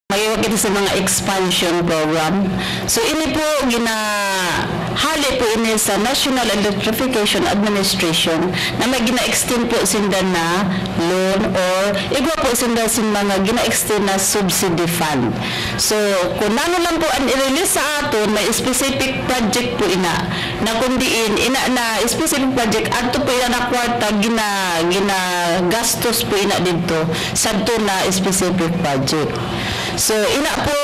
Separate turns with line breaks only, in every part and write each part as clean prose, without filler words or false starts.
Mayroon kita sa mga expansion program. So ini po hali po ini sa National Electrification Administration na may gina-extend po sinda na loan or igwa po sinda sin mga gina-extend na subsidy fund. So kung nano lang po ang i-release sa aton, may specific project po ina na kundiin ina na specific project adto po ina na kwarta gastos po ina dito sadto na specific project. So ina po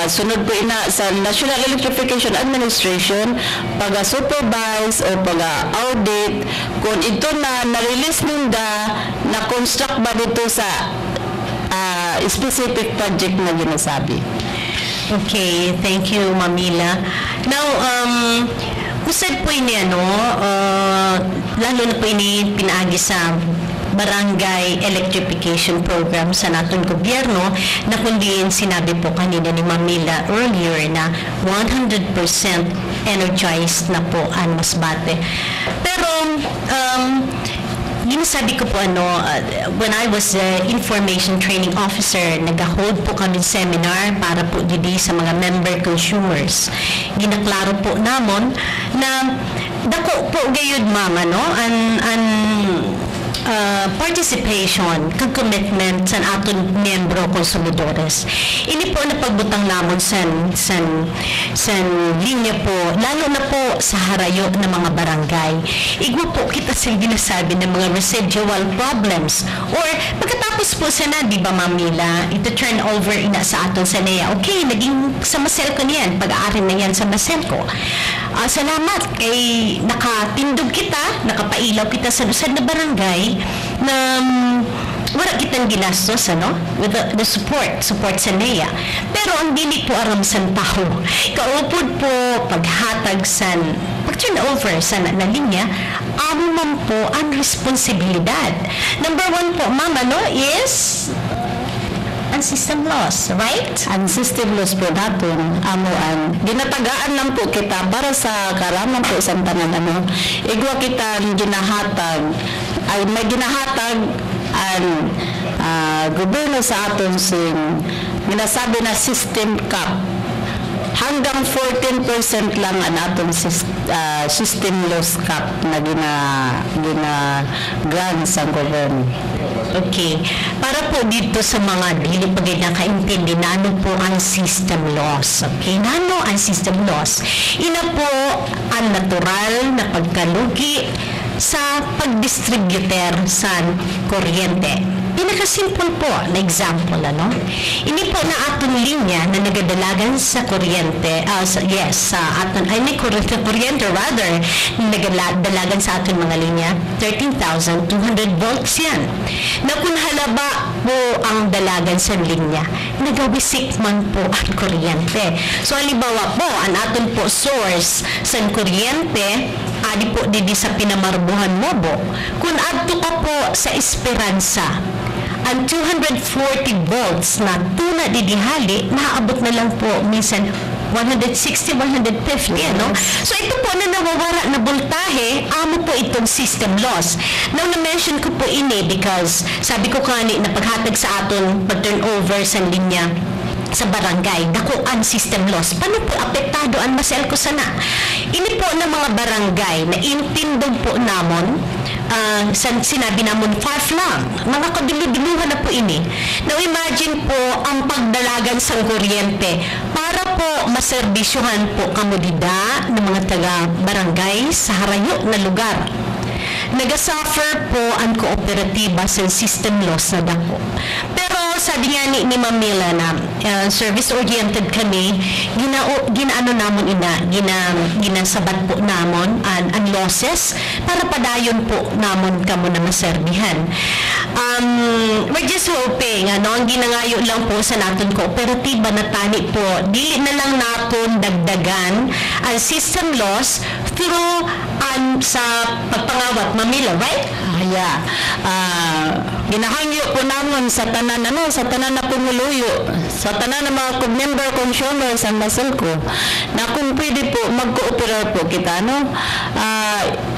sunod po ina sa National Electrification Administration pag-supervise o pag-audit kung ito na-release ninda na construct ba dito sa specific project na ginasabi.
Okay, thank you, Mamila. Now, usad po ini lalo na po ini pinaagi sa barangay electrification program sa natong gobyerno na kundi sinabi po kanina ni Mamila earlier na 100% energized na po ang Masbate. Pero sabi ko po when I was information training officer, nag-hold po kami seminar para po didi sa mga member consumers. Ginaklaro po namon na dako po gayud mama participation kag commitment sa aton miyembro konsumidores. Ini po na pagbutang namon san linya po lalo na po sa harayo ng mga barangay. Igwa po kita sa ginasabi ng mga residual problems or pagkatapos po sana di ba Mamila ito turn over ina sa aton sa NEA. Okay, naging sa masel ko niyan pag-aari na yan sa masel ko. Salamat kay nakatindog kita, nakapailaw kita sa lusad na barangay na wala kitang ginastos with the support sa NEA. Pero ang dili po aram san tao. Kaupod po paghatag pag-turn over sa linya, man po ang responsibilidad. Number one po, mama, is ang system loss, right?
Ang system loss po natin, ginatagaan lang po kita para sa karaman po sa tanan igwa kita ginahatag, ay may ginahatag ang gobyerno sa aton ginasabi na system cap. Hanggang 14% lang ang atong system loss cap na gina-grant sa gobyerno.
Okay. Para po dito sa mga dili pa nakaintindi nano po ang system loss. Okay? Nano ang system loss? Ina po ang natural na pagkalugi sa pagdistributor sa kuryente. Pinakasimple po na example, Ini po na aton linya na nagadalagan sa kuryente, sa aton, kuryente rather, nagadalagan sa aton mga linya, 13,200 volts yan. Na kung halaba po ang dalagan sa linya, nagawisik man po ang kuryente. So, halimbawa po, ang aton po source sa kuryente, adi po didi sa Pinamarbuhan Mobo. Kung adto ka po sa Esperanza, ang 240 volts na tuna didihali, naaabot na lang po minsan 160, 150, So ito po na nawawala na voltahe, amo po itong system loss. Now, na-mention ko po ini because sabi ko kani na paghatag sa aton pag-turnover sa linya sa barangay, dako ang system loss. Paano po apektado ang masel ko sana? Ini po ng mga barangay na intindog po namon, sinabi namon far lang, mga kadulu-duluhan na po ini. Now imagine po ang pagdalagan sa kuryente para po maserbisyuhan po kamudida ng mga taga-barangay sa harayo na lugar. Nagasuffer po ang kooperatiba sa system loss na dako. Pero sabi nga ni Mamila na service-oriented kami, ginaano namon ginasabat po namon ang losses para padayon po namon kamo na maserbihan. We're just hoping, ang ginangayo lang po sa naton kooperatiba na tani po, dili na lang naton dagdagan ang system loss through sa pagpangawat, Mamila, right?
Ginahangyo po namon sa tanan na pumuluyo, sa tanan na mga member consumers ang masulko na kung pwede po mag-cooperate po kita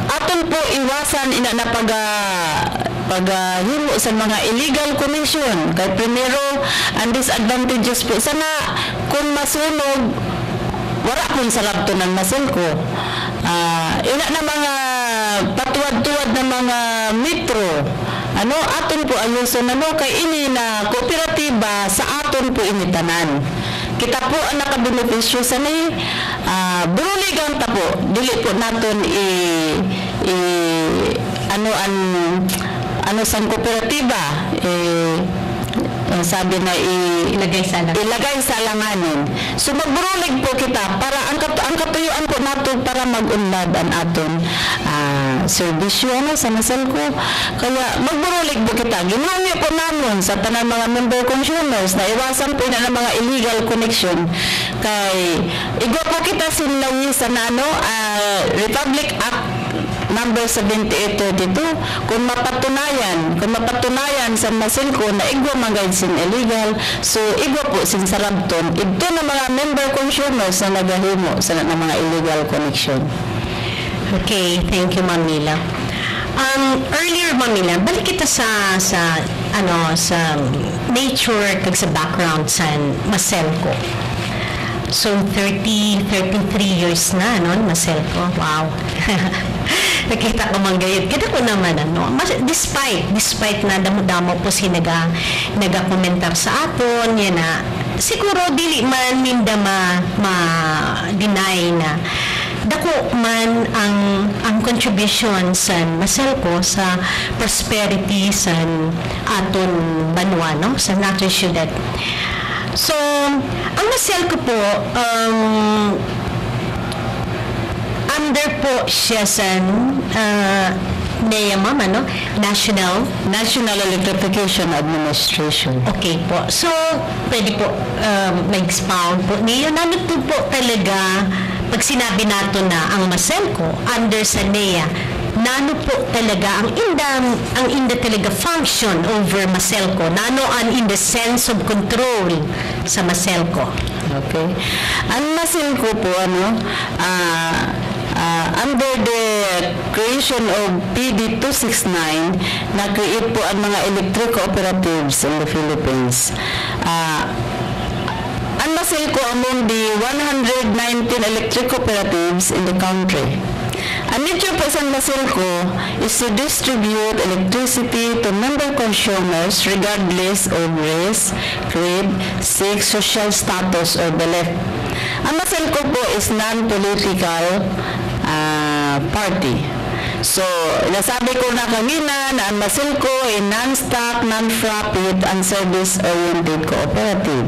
aton po iwasan ina na paghimo sa mga illegal connection. Kay primero, ang disadvantages po sana kung masunog, wala pong sarap to ng maselko. Ina na mga patuwad-tuwad na mga metro, aton po ayuson kay ini na kooperatiba sa aton po initanan. Kita po ang nakabenepisyo sa ni buruligan ta po, dili po naton sang kooperatiba sabi na ilagay sa alanganin. So magburulig po kita para ang katuyuan po nato para mag-unlad ang aton serbisyo sa maselko. Kaya magburulig po kita. Ginamyo po namin sa tanang mga member consumers na iwasan po na ng mga illegal connection. Kay igwa po kita sinlawi sa Republic Act number 7832 kung mapatunayan sa maselko na igwa magayad sin illegal, so igwa po sin sarabton ito na mga member consumers na nagahimo sa mga illegal connection.
Okay, thank you, Ma'am Mila. Earlier, Ma'am Mila, balik kita sa nature kag sa background sa maselko. So 33 years na maselko. Wow. Nakita ko manggayod. Kita ko naman despite na damo-damo po si naga-komentar sa aton, yan na siguro dili man minda ma-deny na dako man ang contribution sa maselko sa prosperity sa aton banwa, sa nato syudad. So, ang maselko po under po siya sa NEA, ma'am,
National Electrification Administration.
Okay po. So, pwede po mag-expound po niyo. Nano po talaga, pag sinabi nato na ang maselko under sa NEA, nano po talaga ang inda talaga function over maselko? Nano ang in the sense of control sa maselko?
Okay. Ang maselko po, under the creation of PD 269, na-create po ang mga electric cooperatives in the Philippines. Ang maselko among the 119 electric cooperatives in the country. Ang nature po sa maselko is to distribute electricity to member consumers regardless of race, creed, sex, social status, or belief. Ang maselko po is non-political party. So, nasabi ko na kanina na ang maselko ay non-stock, non-profit, and service-oriented cooperative.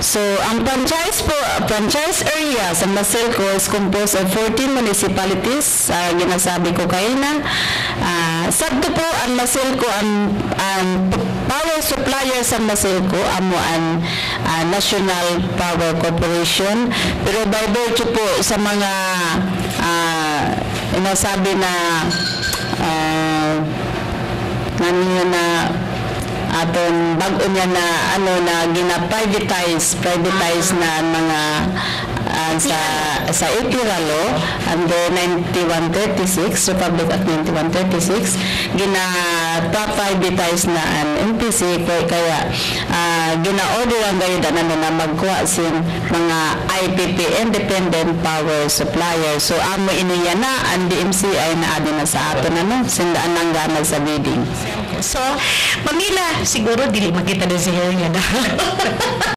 So, ang franchise area sa maselko is composed of 14 municipalities. Ginasabi ko kanina. Sabto po ang maselko, ang power supplier sa maselko, amo ang National Power Corporation. Pero by virtue po sa mga inasabi na aton bago niya na gina-privatize na mga sa April under 9136, Republic Act 9136, gina-privatize na ang MPC, kaya gina-order ang gayud na magkuha sin mga IPP, Independent Power Supplier. So amo iniya na ang DMCI na adi na sa aton sindaan ang ganag sa bidding.
So, Mamila, siguro dili makita na siya yan.